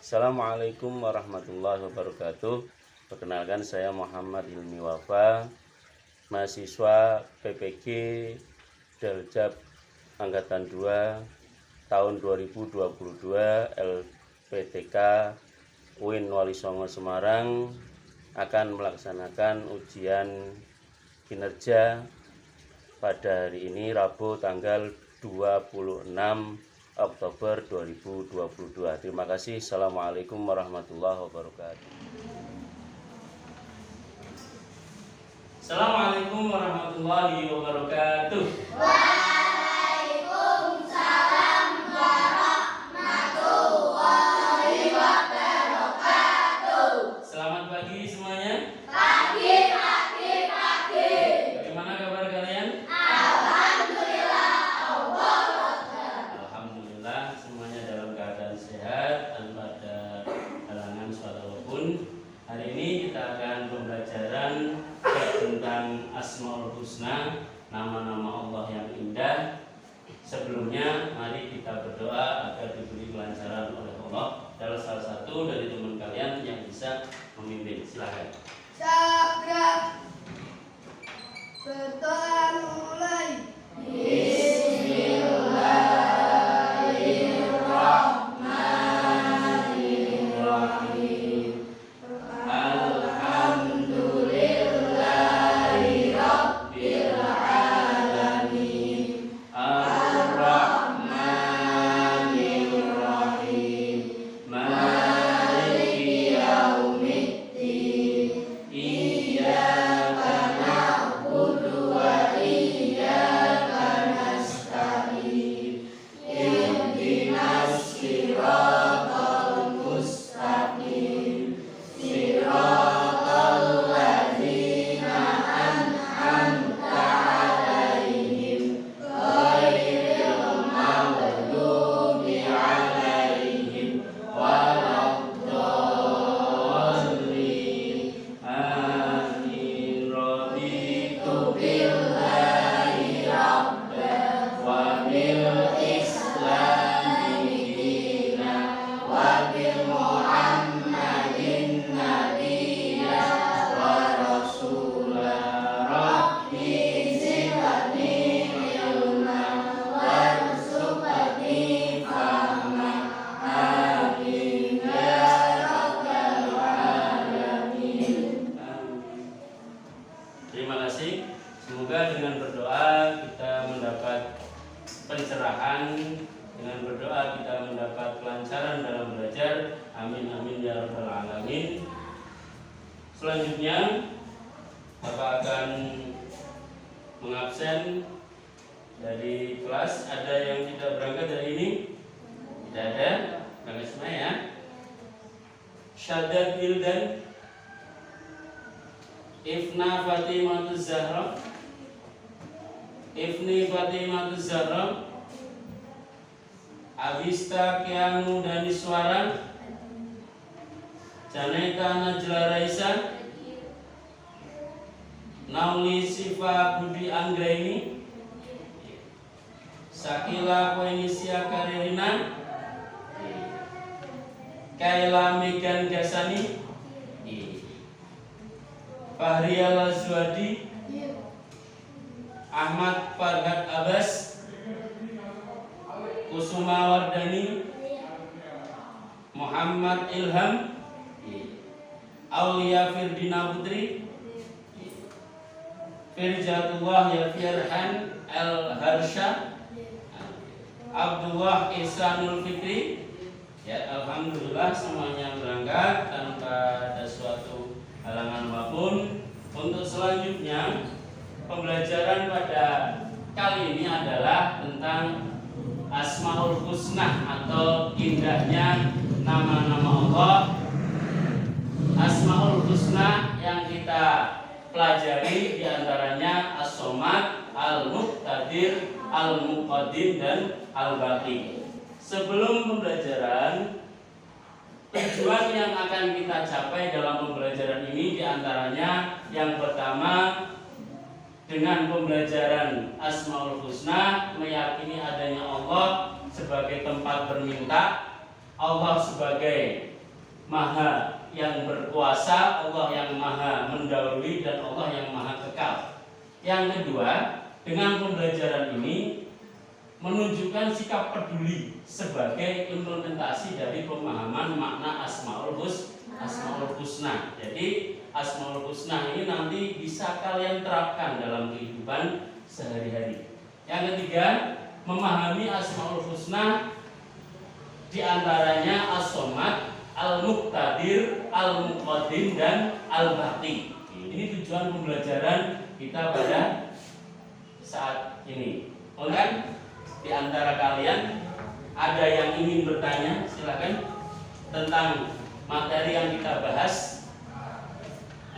Assalamualaikum warahmatullahi wabarakatuh. Perkenalkan, saya Muhammad Hilmi Wafa, mahasiswa PPG Daljab Angkatan 2 tahun 2022 LPTK UIN Wali Songo Semarang, akan melaksanakan ujian kinerja pada hari ini Rabu tanggal 26 Oktober 2022. Terima kasih. Assalamualaikum warahmatullahi wabarakatuh. Assalamualaikum warahmatullahi wabarakatuh. Waalaikumsalam warahmatullahi wabarakatuh. Selamat pagi semuanya. Pagi. Bagaimana kabar kalian? Alhamdulillah. Alhamdulillah, semuanya dalam keadaan sehat tanpa ada halangan suatu apapun. Hari ini kita akan pembelajaran tentang Asmaul Husna, nama-nama Allah yang indah. Sebelumnya, mari kita berdoa agar diberi kelancaran oleh Allah. Adalah salah satu dari teman kalian yang bisa memimpin. Silakan. Sabda berdoa mulai. Bismillahirrahmanirrahim. Alhamdulillahi rabbil alamin. Ar-Rahmanir-Rahim. Maliki yaumiddin. Iyyaka na'budu wa iyyaka nasta'in. Ihdinas siratal mustaqim. Siratal ladzina an'amta 'alaihim ghairil maghdubi 'alaihim waladdallin. Amin. Raditu billahi rabban wa bil islami dinan wa bi Muhammadin nabiyya wa rasulah. Rabbi zidni ilman warzuqni fahman. Amin ya rabbal alamin. Terima kasih. Semoga dengan berdoa kita mendapat pencerahan, dengan berdoa kita mendapat kelancaran dalam belajar. Amin amin ya rabbal alamin. Selanjutnya, Bapak akan mengabsen dari kelas. Ada yang tidak berangkat hari ini? Tidak ada. Berangkat semua ya. Syahadat Wildan Ifna Fatimah Zahra, Ifni Fatimah Zahra, Abista Kianu Daniswara, Janeta Najla Raisa, Nauli Siva Budi Anggraini, Sakila Koinisia Karirina, Kaila Megan Gasani, Fahriya Lazwadi, Ahmad Farhat Abbas, Kusuma Wardani, Muhammad Ilham, Aulia Firdina Putri, Firjatullah Yafirhan El Harsha, Abdullah Ihsanul Fikri. Ya, alhamdulillah semuanya berangkat tanpa ada suatu halangan apapun. Untuk selanjutnya, pembelajaran pada kali ini adalah tentang Asmaul Husna atau indahnya nama-nama Allah. Asmaul Husna yang kita pelajari diantaranya As-Somad, Al-Muqtadir, Al-Muqaddim, dan Al-Baqi. Sebelum pembelajaran, tujuan yang akan kita capai dalam pembelajaran ini diantaranya yang pertama, dengan pembelajaran Asmaul Husna, meyakini adanya Allah sebagai tempat berminta, Allah sebagai maha yang berkuasa, Allah yang maha mendahului, dan Allah yang maha kekal. Yang kedua, dengan pembelajaran ini menunjukkan sikap peduli sebagai implementasi dari pemahaman makna Asmaul Husna. Jadi Asmaul Husna ini nanti bisa kalian terapkan dalam kehidupan sehari-hari. Yang ketiga, memahami Asmaul Husna diantaranya As-Somad, Al-Muqtadir, Al-Muqaddim, dan Al-Baqi. Ini tujuan pembelajaran kita pada saat ini. Kan di antara kalian ada yang ingin bertanya, silakan, tentang materi yang kita bahas.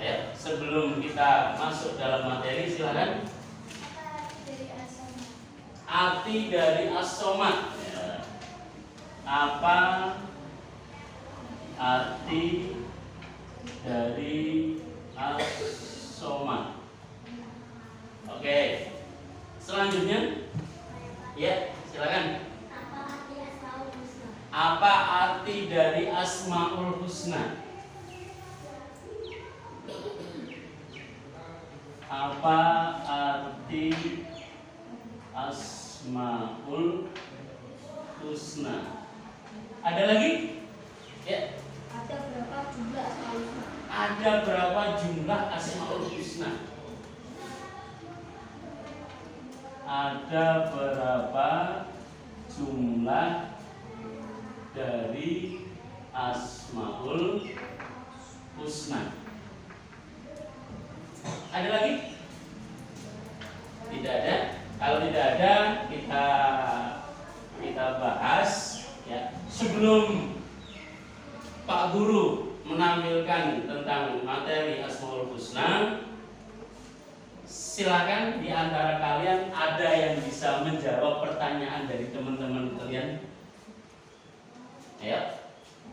Ayo, sebelum kita masuk dalam materi, silakan. Arti dari As-Somad. Apa arti dari As-Somad? Oke. Selanjutnya, ya, silakan. Apa arti dari Asmaul Husna? Apa arti Asmaul Husna? Ada lagi? Ya. Ada berapa jumlah Asmaul Husna? Ada berapa jumlah Asmaul Husna? Ada berapa jumlah dari Asmaul Husna? Ada lagi? Tidak ada. Kalau tidak ada, kita bahas ya. Sebelum Pak Guru menampilkan tentang materi Asmaul Husna, silakan di antara kalian ada yang bisa menjawab pertanyaan dari teman-teman kalian. Ya,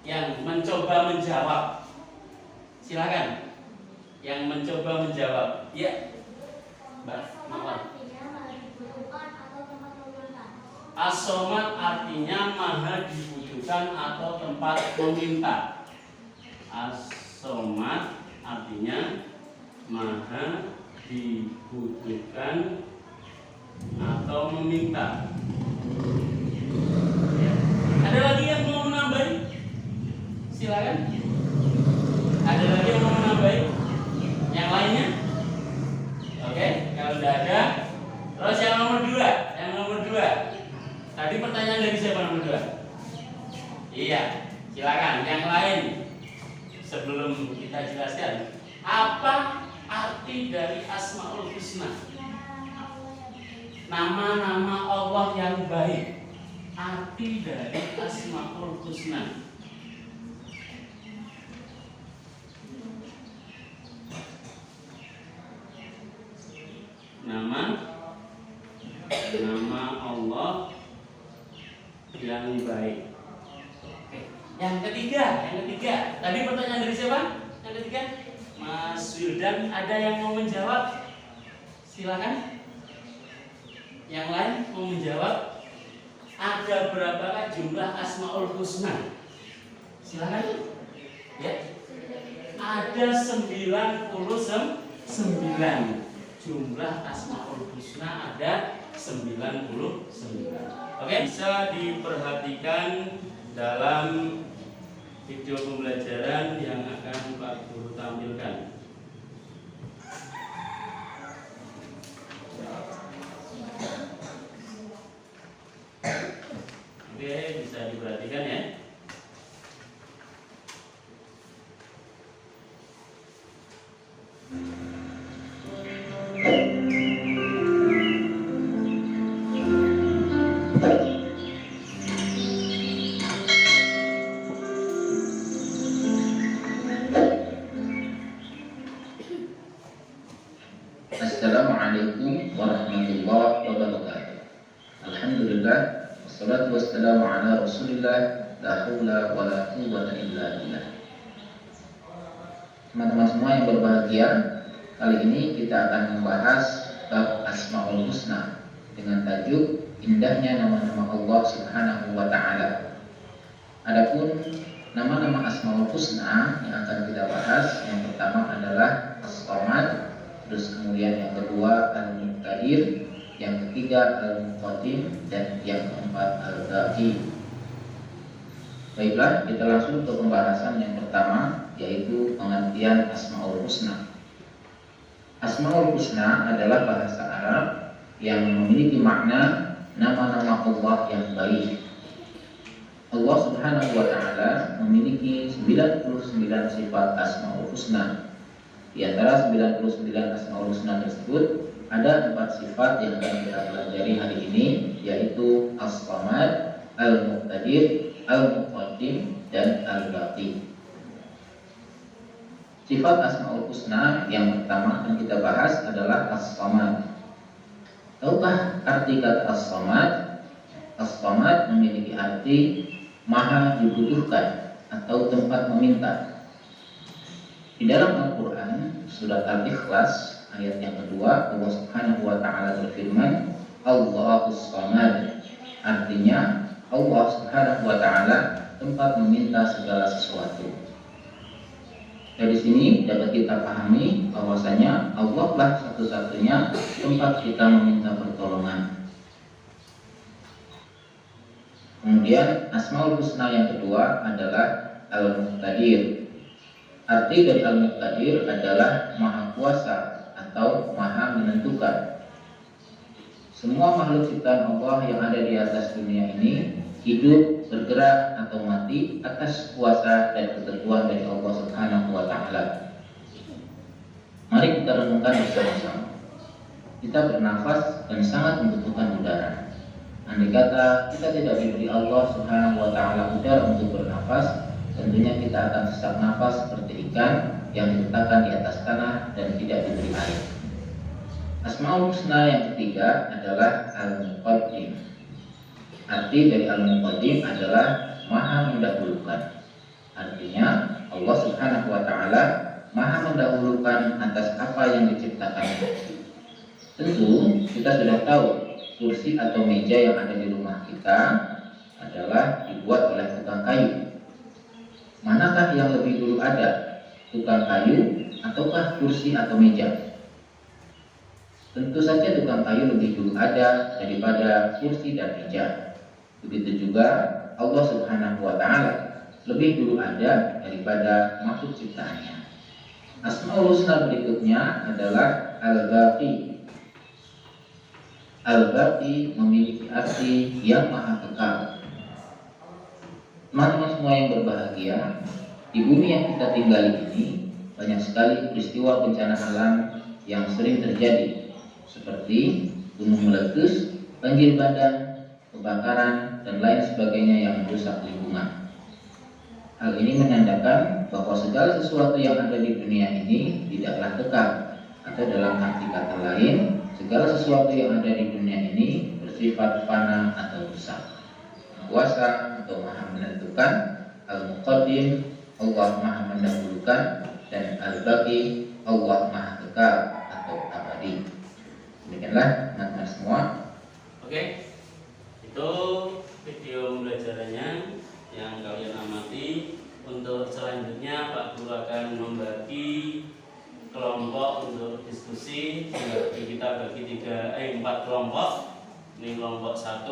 yang mencoba menjawab. Silakan. Yang mencoba menjawab. Ya. Mbak Mawar. As-Somad artinya maha dibutuhkan atau tempat meminta. As-Somad artinya maha dibutuhkan atau meminta. Ya. Ada lagi yang mau menambahi? Silakan. Ada lagi yang mau menambahi? Yang lainnya? Oke, kalau tidak ada, terus yang nomor dua. Tadi pertanyaan dari siapa nomor 2? Iya, silakan. Yang lain, sebelum kita jelaskan, apa arti dari Asmaul Husna? Nama-nama Allah yang baik. Arti dari Asmaul Husna. Nama Allah yang baik. Oke. Yang ketiga. Tadi pertanyaan dari siapa? Yang ketiga, Mas Wildan. Ada yang mau menjawab? Silakan. Yang lain mau menjawab? Ada berapakah jumlah Asmaul Husna? Silakan. Ya. Ada 99. Jumlah Asmaul Husna ada 99. Oke, bisa diperhatikan dalam video pembelajaran yang akan Pak Guru tampilkan. Oke, bisa diperhatikan ya. Assalamualaikum warahmatullahi wabarakatuh. Alhamdulillah, wassalatu wassalamu ala Rasulillah, la haula wa la quwwata illa billah. Teman-teman semua yang berbahagia, kali ini kita akan membahas bab Asmaul Husna dengan tajuk indahnya nama-nama Allah Subhanahu wa taala. Adapun Nama-nama Asmaul Husna yang akan kita bahas, yang pertama adalah As-Samad, terus kemudian yang kedua Al-Muqtadir, yang ketiga Al-Muqaddim, dan yang keempat Al-Baqi. Baiklah, kita langsung ke pembahasan yang pertama, yaitu pengertian Asmaul Husna. Asmaul Husna adalah bahasa Arab yang memiliki makna nama-nama Allah yang baik. Allah Subhanahu wa Ta'ala memiliki 99 sifat Asmaul Husna. Di antara 99 Asmaul Husna tersebut ada 4 sifat yang akan kita pelajari hari ini, yaitu As-Samad, Al-Muqtadir, Al-Muqaddim, dan Al-Baqi. Sifat Asmaul Husna yang pertama akan kita bahas adalah As-Samad. Tahukah arti kata As-Samad? As-Samad memiliki arti Maha dibutuhkan atau tempat meminta. Di dalam Al-Quran surat Al-Ikhlas ayat yang kedua, Allah Subhanahu wa Ta'ala berfirman, Allahus Samad. Artinya Allah Subhanahu wa Ta'ala tempat meminta segala sesuatu. Dari sini dapat kita pahami bahwasanya Allah lah satu-satunya tempat kita meminta pertolongan. Kemudian Asmaul Husna yang kedua adalah Al-Muqtadir. Arti dari Al-Muqtadir adalah Maha Kuasa atau Maha Menentukan. Semua makhluk ciptaan Allah yang ada di atas dunia ini hidup, bergerak atau mati atas kuasa dan ketentuan dari Allah Subhanahu wa Ta'ala. Mari kita renungkan bersama-sama. Kita bernafas dan sangat membutuhkan udara. Andai kata kita tidak diberi Allah Subhanahu wa Ta'ala udara untuk bernafas, tentunya kita akan sesak nafas seperti ikan yang diletakkan di atas tanah dan tidak diberi air. Asmaul Husna yang ketiga adalah Al-Muqaddim. Arti dari Al-Muqaddim adalah Maha mendahulukan. Artinya Allah Subhanahu wa Ta'ala Maha mendahulukan atas apa yang diciptakannya. Tentu kita sudah tahu kursi atau meja yang ada di rumah kita adalah dibuat oleh tukang kayu. Manakah yang lebih dulu ada, tukang kayu ataukah kursi atau meja? Tentu saja tukang kayu lebih dulu ada daripada kursi dan meja. Begitu juga Allah Subhanahu wa Ta'ala lebih dulu ada daripada makhluk ciptaannya. Asmaul Husna berikutnya adalah Al-Baqi. Al-Baqi memiliki arti yang maha kekal. Teman-teman semua yang berbahagia, di bumi yang kita tinggali ini banyak sekali peristiwa bencana alam yang sering terjadi, seperti gunung meletus, banjir bandang, kebakaran, dan lain sebagainya yang merusak lingkungan. Hal ini menandakan bahwa segala sesuatu yang ada di dunia ini tidaklah kekal, atau dalam arti kata lain, segala sesuatu yang ada di dunia ini bersifat fana atau rusak. Kuasa atau Maha menentukan, Al-Muqaddim, Allah Maha mendahulukan, dan Al-Baqi, Allah Maha kekal atau abadi. Demikianlah teman-teman semua. Oke, itu video pembelajarannya yang kalian amati. Untuk selanjutnya Pak Guru akan membagi kelompok untuk diskusi. Kita bagi 4 kelompok. Ini kelompok 1,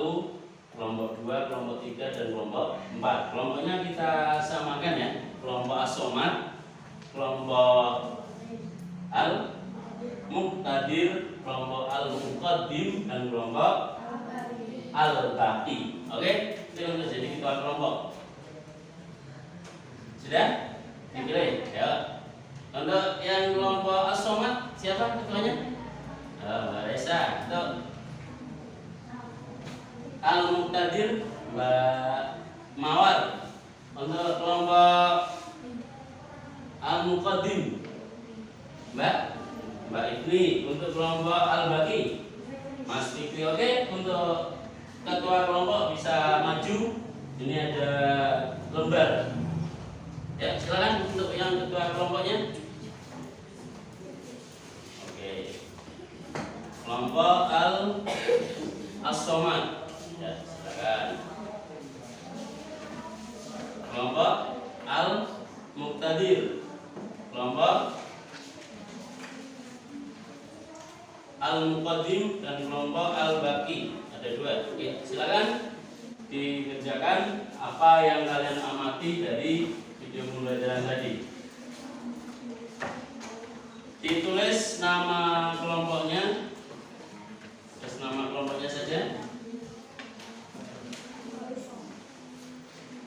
kelompok 2, kelompok 3, dan kelompok 4. Kelompoknya kita samakan ya. Kelompok As-Samad, kelompok Al-Muqtadir, kelompok Al-Muqaddim, dan kelompok Al-Baqi. Oke, itu untuk jadi ketua kelompok. Sudah? Dipilih? Ya. Untuk yang kelompok As-Samad, siapa ketuanya? Mbak Reza. Untuk Al-Muqtadir, Mbak Mawar. Untuk kelompok Al-Muqaddim, Mbak Ibni. Untuk kelompok Al-Baqi, Mas Fikri. Oke, untuk ketua kelompok bisa maju. Ini ada lembar. Ya, silakan untuk yang ketua kelompoknya. Oke. Kelompok As-Samad. Ya, silakan. Kelompok Al-Muqtadir, kelompok Al-Muqaddim, dan kelompok Al-Baqi. Ada 2. Oke, silakan dikerjakan apa yang kalian amati dari video pembelajaran tadi. Ditulis nama kelompoknya, tulis nama kelompoknya saja.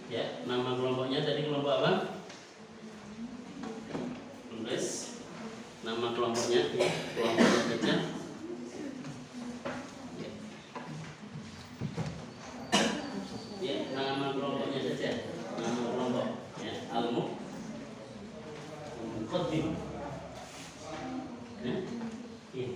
Ya, nama kelompoknya tadi kelompok apa? Tulis nama kelompoknya, kelompoknya saja. Ya, nama kelompoknya saja. Nama kelompok ya, Al-Muqaddim. Ya. Iya.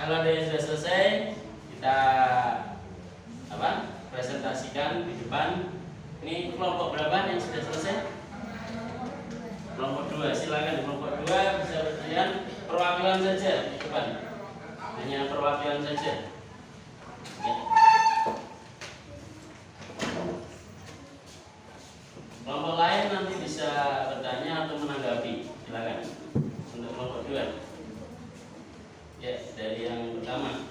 Kalau ada yang sudah selesai, kita presentasikan di depan. Ini kelompok berapa yang sudah selesai? Kelompok 2. Silakan di kelompok 2 bisa bertanya perwakilan saja di depan. Hanya perwakilan saja. Ya. Kelompok lain nanti bisa bertanya atau menanggapi. Silakan untuk kelompok 2. Ya, dari yang pertama.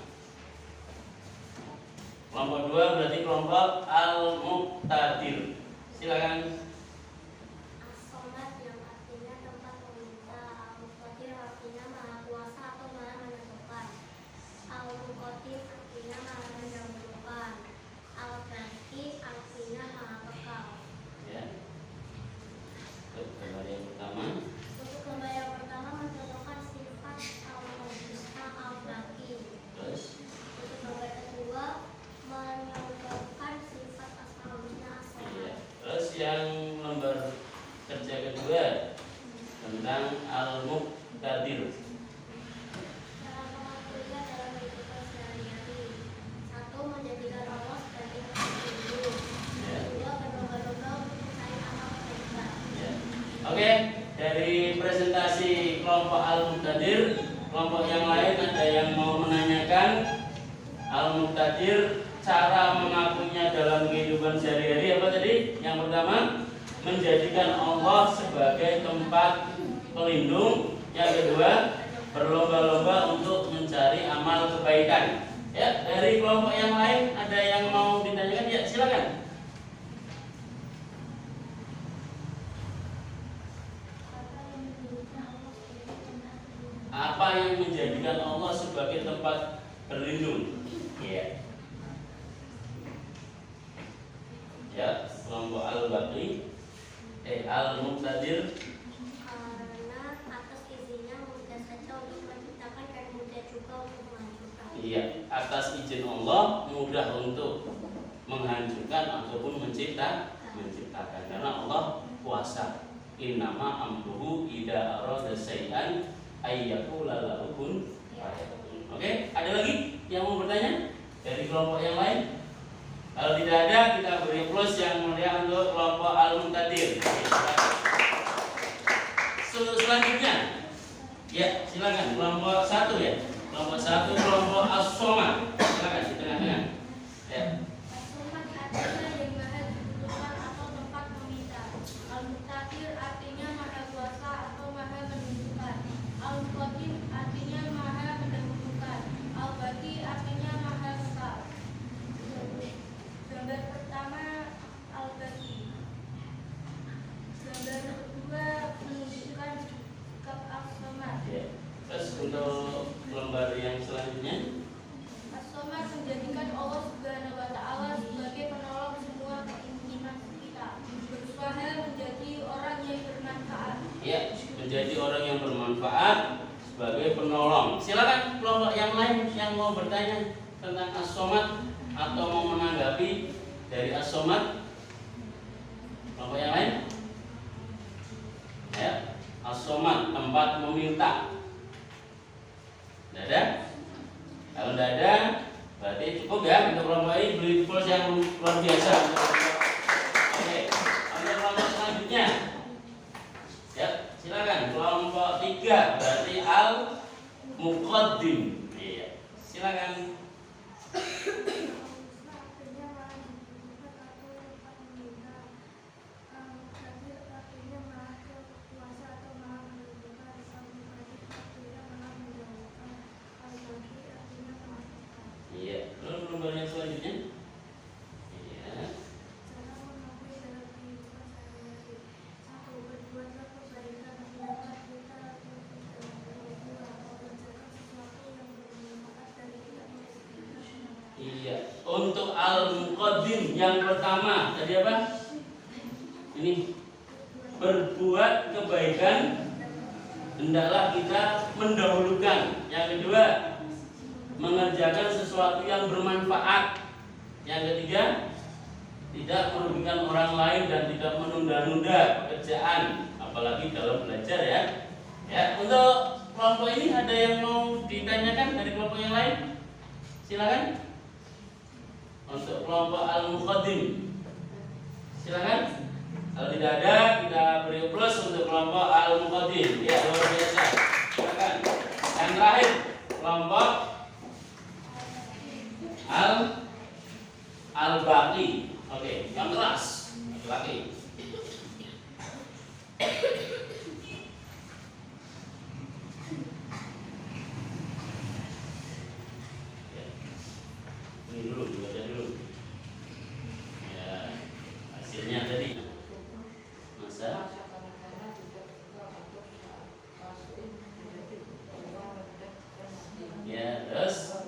Kelompok 2 berarti kelompok Al-Muqtadir. Silakan. As-Somad yang artinya tempat meminta, Al-Muqtadir artinya maha kuasa atau maha menentukan, Al-Muqaddim artinya maha mendahulukan, Al-Baqi artinya maha kekal. Ya. Untuk gambar yang pertama. Untuk gambar yang pertama mencontohkan sifat Al-Husna Al-Baqi. Terus Untuk gambar kedua menyontohkan sifat Asmaul Husna As-Somad. ya. Terus yang lembar kerja kedua tentang Al-Muqtadir. Cara mengaturnya dalam kehidupan sehari-hari. 1. Menjadikan Allah sebagai tempat berlindung. Ya. 2. Berlomba-lomba untuk mencari amal kebaikan. Ya. Oke, dari presentasi kelompok Al-Muqtadir, kelompok yang lain ada yang mau menanyakan Al-Muqtadir, cara mengakuinya dalam kehidupan sehari-hari apa tadi? Yang pertama, menjadikan Allah sebagai tempat pelindung. Yang kedua, berlomba-lomba untuk mencari amal kebaikan. Ya, dari kelompok yang lain ada yang mau ditanyakan? Ya, silakan. Apa yang menjadikan Allah sebagai tempat berlindung? Ya. Ya, kelompok Al-Baqi, Al-Muqtadir. Karena atas izinnya mudah saja untuk menciptakan dan mudah juga untuk menghancurkan. Iya, atas izin Allah mudah untuk menghancurkan ataupun menciptakan. Karena Allah kuasa. Innama amruhu idza arada syai'an ayyaqula lahu kun fayakun. Oke, ada lagi yang mau bertanya dari kelompok yang lain? Kalau tidak ada, kita beri plus yang mulia untuk kelompok Al-Muqtadir. Selanjutnya, ya silakan kelompok 1 ya. Kelompok 1 kelompok As-Somad. Silakan di tengah-tengah. Ya. As-Somad artinya yang maha dibutuhkan atau tempat meminta. Al-Muqtadir artinya maha kuasa atau maha menentukan. Al-Qadim artinya maha mendahulukan. Al-Baqi artinya maha kekal. Gambar pertama Al-Baqi. Gambar kedua menunjukkan sikap As-Somad. Ya. Terus untuk lembar yang selanjutnya, As-Somad menjadikan Allah Subhanahu wa taala sebagai penolong semua keinginan kita. Berusaha menjadi orang yang bermanfaat. ya, menjadi orang yang bermanfaat sebagai penolong. Silakan kelompok yang lain yang mau bertanya tentang As-Somad atau mau menanggapi dari As-Somad. Kelompok yang lain? Ya, As-Somad tempat meminta. Tidak ada? Kalau tidak ada, berarti cukup ya untuk kelompok ini beli plus yang luar biasa. Oke, untuk kelompok selanjutnya, ya silakan kelompok 3 berarti Al-Muqaddim. Iya, silakan. Iya, lalu lembar yang selanjutnya. Iya. Iya, untuk Al-Muqaddim yang pertama tadi apa? Ini berbuat kebaikan hendaklah kita mendahulukan. Yang kedua, mengerjakan sesuatu yang bermanfaat. Yang ketiga, tidak merugikan orang lain dan tidak menunda-nunda pekerjaan, apalagi dalam belajar ya. Ya, untuk kelompok ini ada yang mau ditanyakan dari kelompok yang lain? Silakan. Untuk kelompok Al-Muqaddim, silakan. Kalau tidak ada, kita beri plus untuk kelompok Al-Muqaddim. Ya, luar biasa. Silakan. Yang terakhir, kelompok Al-Baqi. Oke, yang keras laki-laki. Ini dulu, dibaca dulu. Ya, hasilnya tadi. Masa ya, terus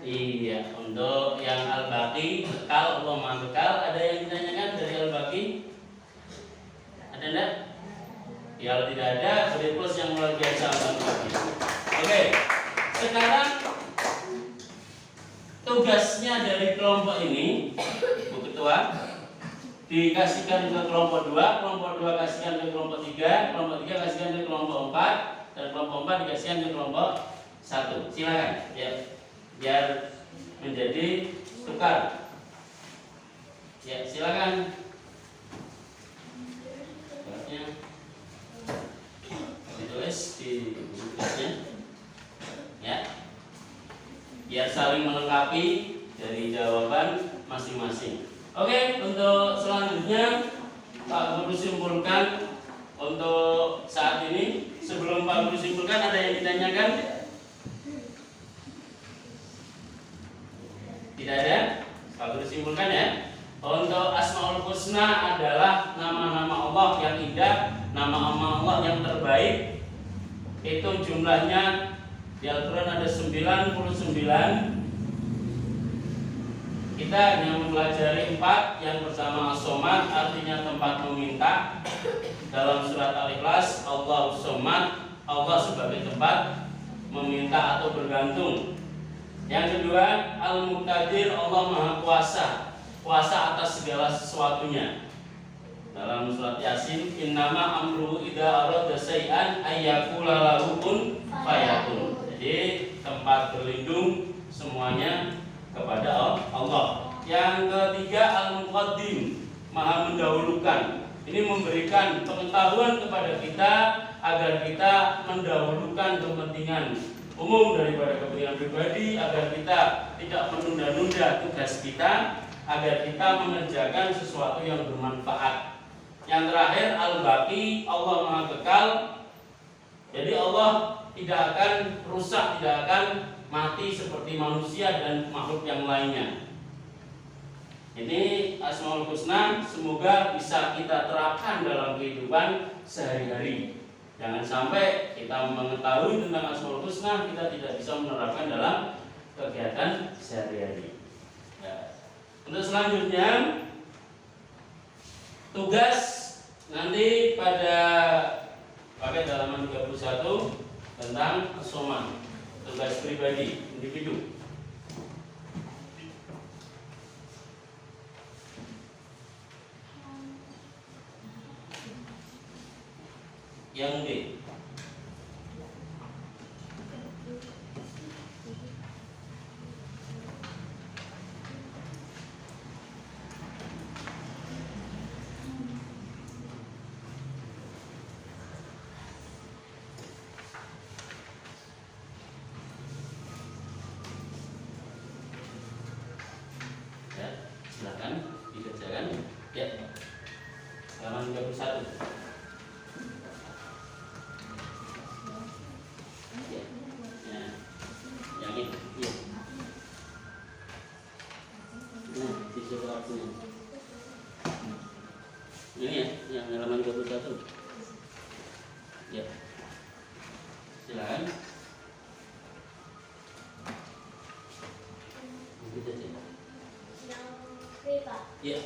iya, untuk yang Al-Baqi bekal, Allah Maha bekal. Ada yang ditanyakan dari Al-Baqi? Ada enggak? Ya, kalau tidak ada, beri plus yang luar biasa untuk Al-Baqi. Oke, sekarang tugasnya dari kelompok ini, Bu Ketua, dikasihkan ke kelompok 2, kelompok 2 kasihkan ke kelompok 3, kelompok 3 kasihkan ke kelompok 4, dan kelompok 4 dikasihkan ke kelompok 1. Silakan ya, biar menjadi tukar. Ya, silakan. Tugasnya ditulis di tugasnya. Ya. Biar saling melengkapi dari jawaban masing-masing. Oke, untuk selanjutnya Pak Guru simpulkan untuk saat ini. Sebelum Pak Guru simpulkan, ada yang ditanyakan? Tidak ada? Pak Guru simpulkan ya. Untuk Asmaul Husna adalah nama-nama Allah yang indah, nama-nama Allah yang terbaik. Itu jumlahnya di Al-Quran ada 99. Kita hanya mempelajari 4. Yang pertama As-Somad artinya tempat meminta. Dalam surat Al-Ikhlas, Allahu Somad, Allah sebagai tempat meminta atau bergantung. Yang kedua Al-Muqtadir, Allah Maha Kuasa, kuasa atas segala sesuatunya. Dalam surat Yasin, innama amruhu idza arada syai'an ayyaqula lahu kun fayakun. Jadi tempat berlindung semuanya kepada Allah. Yang ketiga, al-muqaddim, maha mendahulukan. Ini memberikan pengetahuan kepada kita agar kita mendahulukan kepentingan umum daripada kepentingan pribadi, agar kita tidak menunda-nunda tugas kita, agar kita mengerjakan sesuatu yang bermanfaat. Yang terakhir, al-baqi, Allah maha kekal. Jadi Allah tidak akan rusak, tidak akan mati seperti manusia dan makhluk yang lainnya. Ini Asmaul Husna, semoga bisa kita terapkan dalam kehidupan sehari-hari. Jangan sampai kita mengetahui tentang Asmaul Husna, kita tidak bisa menerapkan dalam kegiatan sehari-hari. Ya. Untuk selanjutnya, tugas nanti pada pakai halaman 31 tentang as-soma, tugas pribadi individu. Yang D. Ya, silakan dikerjakan. Ya. Halaman 31. Ini ya, yang halaman 21. Ya. Silakan. Gitu aja. Yang berapa? Ya.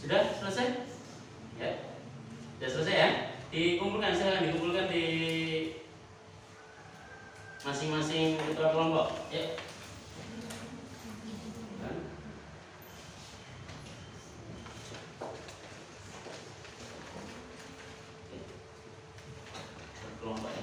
Sudah selesai? Ya. Sudah selesai ya? Dikumpulkan, silakan dikumpulkan di masing-masing ketua kelompok. Ya. Kelompok ya.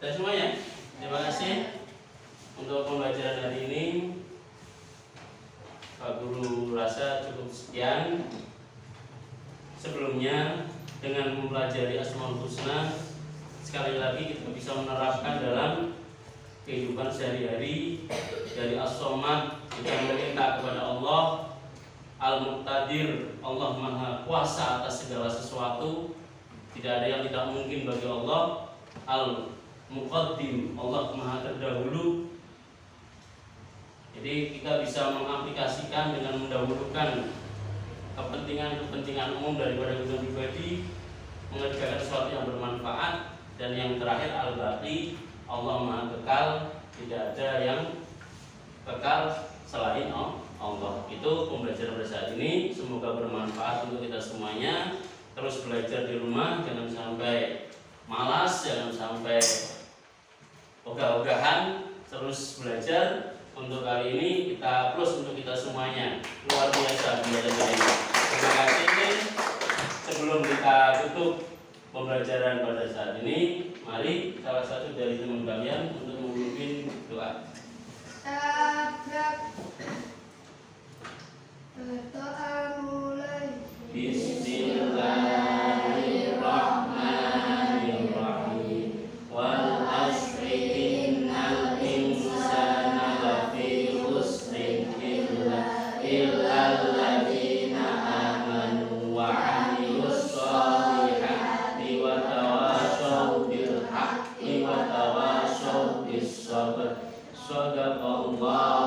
Sudah semuanya? Terima kasih untuk pembelajaran hari ini. Pak Guru rasa cukup sekian. Sebelumnya dengan mempelajari Asmaul Husna, sekali lagi kita bisa menerapkan dalam kehidupan sehari-hari. Dari As-Somad kita meminta kepada Allah, Al-Muqtadir, Allah Maha Kuasa atas segala sesuatu, tidak ada yang tidak mungkin bagi Allah. Al-Muqaddim, Allah Maha Terdahulu. Jadi kita bisa mengaplikasikan dengan mendahulukan kepentingan umum daripada kepentingan pribadi, mengerjakan sesuatu yang bermanfaat. Dan yang terakhir Al-Baqi, Allah Maha Kekal, tidak ada yang kekal selain Allah. Itu pembelajaran pada saat ini. Semoga bermanfaat untuk kita semuanya. Terus belajar di rumah, jangan sampai malas, jangan sampai ogah-ogahan, terus belajar. Untuk kali ini kita plus untuk kita semuanya. Luar biasa belajar ini. Terima kasih. Sebelum kita tutup pembelajaran pada saat ini, mari salah satu dari teman kalian untuk memimpin doa. Berdoa mulai. Bismillahirrahmanirrahim. Wal asri innal insana lafi khusrin illa alladziina amanu wa 'amilus shalihati wa tawashaw bil haqqi wa tawashaw bis sabr. Shadaqallah.